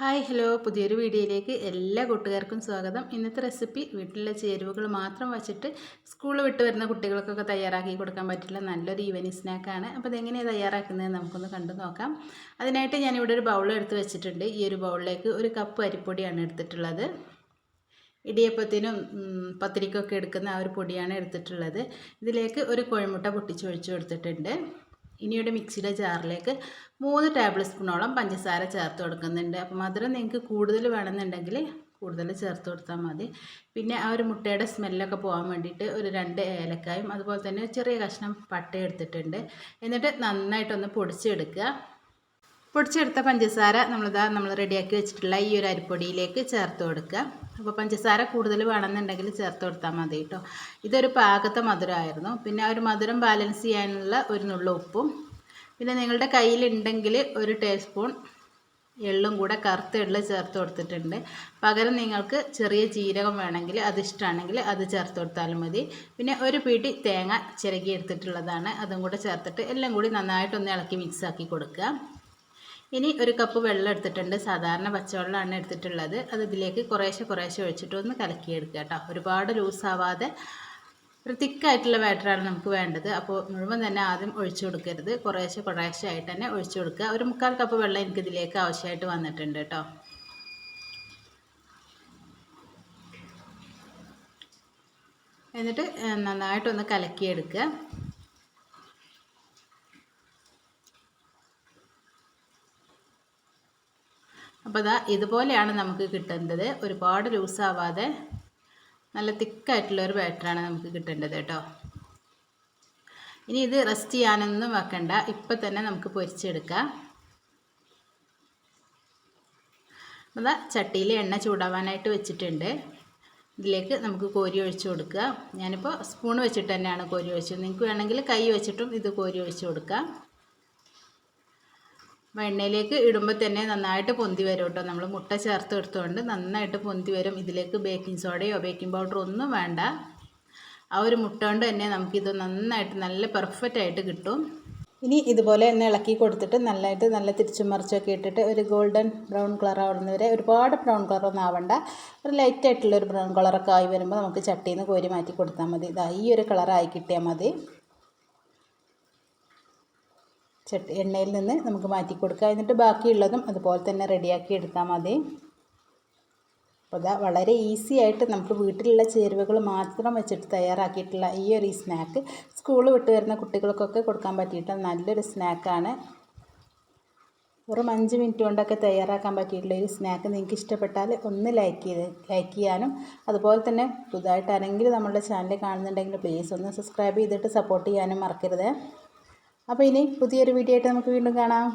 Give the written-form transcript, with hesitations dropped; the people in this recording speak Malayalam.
ഹായ് ഹലോ പുതിയൊരു വീഡിയോയിലേക്ക് എല്ലാ കൂട്ടുകാർക്കും സ്വാഗതം. ഇന്നത്തെ റെസിപ്പി വീട്ടിലെ ചേരുവകൾ മാത്രം വച്ചിട്ട് സ്കൂൾ വിട്ട് വരുന്ന കുട്ടികൾക്കൊക്കെ തയ്യാറാക്കി കൊടുക്കാൻ പറ്റുന്ന നല്ലൊരു ഈവനിങ് സ്നാക്കാണ്. അപ്പോൾ ഇതെങ്ങനെയാണ് തയ്യാറാക്കുന്നത് നമുക്കൊന്ന് കണ്ടു നോക്കാം. അതിനായിട്ട് ഞാനിവിടെ ഒരു ബൗൾ എടുത്ത് വെച്ചിട്ടുണ്ട്. ഈ ഒരു ബൗളിലേക്ക് ഒരു കപ്പ് അരിപ്പൊടിയാണ് എടുത്തിട്ടുള്ളത്. ഇടിയപ്പത്തിനും പത്തിരിക്കൊക്കെ എടുക്കുന്ന ആ ഒരു പൊടിയാണ് എടുത്തിട്ടുള്ളത്. ഇതിലേക്ക് ഒരു കോഴിമുട്ട പൊട്ടിച്ചൊഴിച്ചു കൊടുത്തിട്ടുണ്ട്. ഇനിയുടെ മിക്സിയുടെ ജാറിലേക്ക് 3 ടേബിൾ സ്പൂണോളം പഞ്ചസാര ചേർത്ത് കൊടുക്കുന്നുണ്ട്. അപ്പോൾ മധുരം നിങ്ങൾക്ക് കൂടുതൽ വേണമെന്നുണ്ടെങ്കിൽ കൂടുതൽ ചേർത്ത് കൊടുത്താൽ മതി. പിന്നെ ആ ഒരു മുട്ടയുടെ സ്മെല്ലൊക്കെ പോകാൻ വേണ്ടിയിട്ട് ഒരു 2 ഏലക്കായും അതുപോലെ തന്നെ ചെറിയ കഷ്ണം പട്ട എടുത്തിട്ടുണ്ട്. എന്നിട്ട് നന്നായിട്ടൊന്ന് പൊടിച്ചെടുക്കുക. പൊടിച്ചെടുത്ത പഞ്ചസാര നമ്മൾ റെഡിയാക്കി വെച്ചിട്ടുള്ള ഈ ഒരു അരിപ്പൊടിയിലേക്ക് ചേർത്ത് കൊടുക്കുക. അപ്പോൾ പഞ്ചസാര കൂടുതൽ വേണമെന്നുണ്ടെങ്കിൽ ചേർത്ത് കൊടുത്താൽ മതി കേട്ടോ. ഇതൊരു പാകത്തെ മധുരമായിരുന്നു. പിന്നെ ആ ഒരു മധുരം ബാലൻസ് ചെയ്യാനുള്ള ഒരു നുള്ള ഉപ്പും, പിന്നെ നിങ്ങളുടെ കയ്യിലുണ്ടെങ്കിൽ ഒരു ടീസ്പൂൺ എള്ളും കൂടെ കറുത്ത എള്ള് ചേർത്ത് കൊടുത്തിട്ടുണ്ട്. പകരം നിങ്ങൾക്ക് ചെറിയ ജീരകം വേണമെങ്കിൽ അത് ഇഷ്ടമാണെങ്കിൽ അത് ചേർത്ത് കൊടുത്താലും മതി. പിന്നെ ഒരു പിടി തേങ്ങ ചിരകി എടുത്തിട്ടുള്ളതാണ്, അതും കൂടെ ചേർത്തിട്ട് എല്ലാം കൂടി നന്നായിട്ടൊന്ന് ഇളക്കി മിക്സാക്കി കൊടുക്കുക. ഇനി ഒരു കപ്പ് വെള്ളം എടുത്തിട്ടുണ്ട്. സാധാരണ പച്ചവെള്ളമാണ് എടുത്തിട്ടുള്ളത്. അത് ഇതിലേക്ക് കുറേശ്ശെ ഒഴിച്ചിട്ട് ഒന്ന് കലക്കിയെടുക്കുക കേട്ടോ. ഒരുപാട് ലൂസാവാതെ ഒരു തിക്കായിട്ടുള്ള ബാറ്ററാണ് നമുക്ക് വേണ്ടത്. അപ്പോൾ മുഴുവൻ തന്നെ ആദ്യം ഒഴിച്ചു കൊടുക്കരുത്, കുറേശ്ശെ ആയിട്ട് തന്നെ ഒഴിച്ചു കൊടുക്കുക. ഒരു 3/4 കപ്പ് വെള്ളം എനിക്ക് ഇതിലേക്ക് ആവശ്യമായിട്ട് വന്നിട്ടുണ്ട് കേട്ടോ. എന്നിട്ട് നന്നായിട്ടൊന്ന് കലക്കിയെടുക്കുക. അപ്പോൾ ഇതുപോലെയാണ് നമുക്ക് കിട്ടേണ്ടത്. ഒരുപാട് ലൂസാവാതെ നല്ല തിക്കായിട്ടുള്ളൊരു ബാറ്ററാണ് നമുക്ക് കിട്ടേണ്ടത് കേട്ടോ. ഇനി ഇത് റെസ്റ്റ് ചെയ്യാനൊന്നും വെക്കണ്ട, ഇപ്പം തന്നെ നമുക്ക് പൊരിച്ചെടുക്കാം. അപ്പോൾ ചട്ടിയിൽ എണ്ണ ചൂടാവാനായിട്ട് വെച്ചിട്ടുണ്ട്. ഇതിലേക്ക് നമുക്ക് കോരി ഒഴിച്ച് കൊടുക്കുക. ഞാനിപ്പോൾ സ്പൂൺ വെച്ചിട്ട് തന്നെയാണ് കോരി ഒഴിച്ചത്. നിങ്ങൾക്ക് വേണമെങ്കിൽ കൈ വെച്ചിട്ടും ഇത് കോരി ഒഴിച്ച് കൊടുക്കാം. എണ്ണയിലേക്ക് ഇടുമ്പോൾ തന്നെ നന്നായിട്ട് പൊന്തി വരും കേട്ടോ. നമ്മൾ മുട്ട ചേർത്ത് എടുത്തുകൊണ്ട് നന്നായിട്ട് പൊന്തി വരും. ഇതിലേക്ക് ബേക്കിംഗ് സോഡയോ ബേക്കിംഗ് പൗഡറോ ഒന്നും വേണ്ട. ആ ഒരു മുട്ട കൊണ്ട് തന്നെ നമുക്കിത് നന്നായിട്ട് നല്ല പെർഫെക്റ്റ് ആയിട്ട് കിട്ടും. ഇനി ഇതുപോലെ തന്നെ ഇളക്കി കൊടുത്തിട്ട് നല്ല തിരിച്ചും മറിച്ചൊക്കെ ഇട്ടിട്ട് ഒരു ഗോൾഡൻ ബ്രൗൺ കളർ ആവുന്നവരെ, ഒരുപാട് ബ്രൗൺ കളറൊന്നും ആവണ്ട, ഒരു ലൈറ്റായിട്ടുള്ളൊരു ബ്രൗൺ കളറൊക്കെ ആയി വരുമ്പോൾ നമുക്ക് ചട്ടിയിൽ നിന്ന് കോരി മാറ്റി കൊടുത്താൽ മതി. ഈ ഒരു കളറായി കിട്ടിയാൽ മതി. എണ്ണയിൽ നിന്ന് നമുക്ക് മാറ്റി കൊടുക്കുക. എന്നിട്ട് ബാക്കിയുള്ളതും അതുപോലെ തന്നെ റെഡിയാക്കി എടുത്താൽ മതി. അപ്പോൾ വളരെ ഈസി ആയിട്ട് നമുക്ക് വീട്ടിലുള്ള ചേരുവകൾ മാത്രം വെച്ചിട്ട് തയ്യാറാക്കിയിട്ടുള്ള ഈ ഒരു സ്നാക്ക് സ്കൂൾ വിട്ട് വരുന്ന കുട്ടികൾക്കൊക്കെ കൊടുക്കാൻ പറ്റിയിട്ടുള്ള നല്ലൊരു സ്നാക്കാണ്. വെറും 5 മിനിറ്റ് കൊണ്ടൊക്കെ തയ്യാറാക്കാൻ പറ്റിയിട്ടുള്ള ഈ സ്നാക്ക് നിങ്ങൾക്ക് ഇഷ്ടപ്പെട്ടാൽ ഒന്ന് ലൈക്ക് ചെയ്യാനും, അതുപോലെ തന്നെ പുതുതായിട്ട് ആരെങ്കിലും നമ്മളുടെ ചാനൽ കാണുന്നുണ്ടെങ്കിൽ പ്ലീസ് ഒന്ന് സബ്സ്ക്രൈബ് ചെയ്തിട്ട് സപ്പോർട്ട് ചെയ്യാനും മറക്കരുത്. അപ്പോൾ ഇനി പുതിയൊരു വീഡിയോ ആയിട്ട് നമുക്ക് വീണ്ടും കാണാം.